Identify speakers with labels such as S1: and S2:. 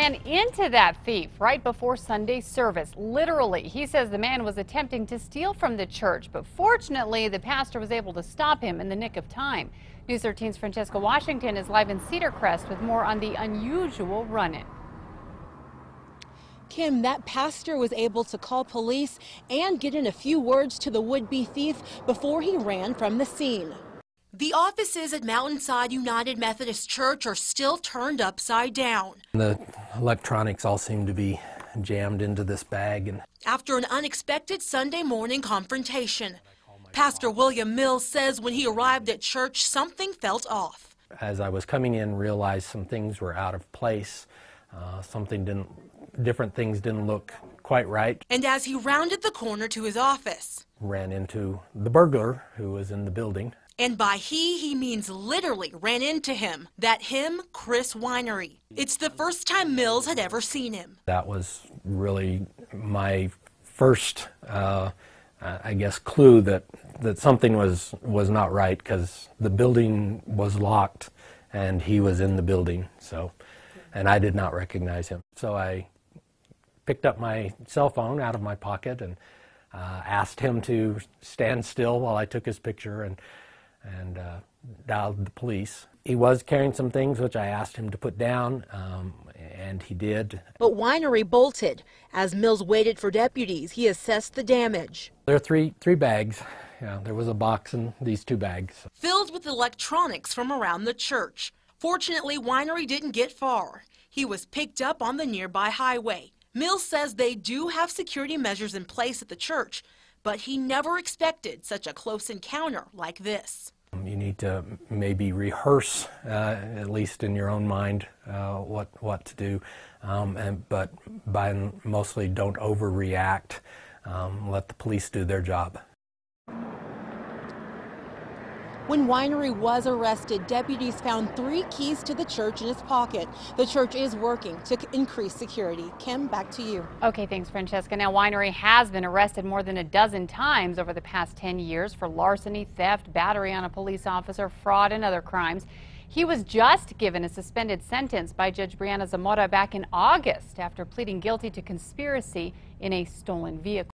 S1: Ran into that thief right before Sunday service. Literally, he says the man was attempting to steal from the church, but fortunately the pastor was able to stop him in the nick of time. News 13's Francesca Washington is live in Cedar Crest with more on the unusual run-in.
S2: Kim, that pastor was able to call police and get in a few words to the would-be thief before he ran from the scene.
S3: The offices at Mountainside United Methodist Church are still turned upside down.
S4: The electronics all seem to be jammed into this bag.
S3: After an unexpected Sunday morning confrontation, Pastor William Mills says when he arrived at church, something felt off.
S4: As I was coming in, realized some things were out of place. Different things didn't look quite right.
S3: And as he rounded the corner to his office,
S4: ran into the burglar who was in the building.
S3: And by he means literally ran into him. That him, Chris Winery. It's the first time Mills had ever seen him.
S4: That was really my first, I guess, clue that something was not right, because the building was locked and he was in the building. And I did not recognize him. So I picked up my cell phone out of my pocket and asked him to stand still while I took his picture and dialed the police. He was carrying some things which I asked him to put down, and he did.
S2: But Winery bolted. As Mills waited for deputies, he assessed the damage.
S4: There are three bags. Yeah, there was a box and these two bags.
S3: Filled with electronics from around the church. Fortunately, Winery didn't get far. He was picked up on the nearby highway. Mills says they do have security measures in place at the church, but he never expected such a close encounter like this.
S4: You need to maybe rehearse, at least in your own mind, what to do, but mostly don't overreact. Let the police do their job.
S2: When Winery was arrested, deputies found 3 keys to the church in his pocket. The church is working to increase security. Kim, back to you.
S1: Okay, thanks, Francesca. Now, Winery has been arrested more than a dozen times over the past 10 years for larceny, theft, battery on a police officer, fraud, and other crimes. He was just given a suspended sentence by Judge Brianna Zamora back in August after pleading guilty to conspiracy in a stolen vehicle.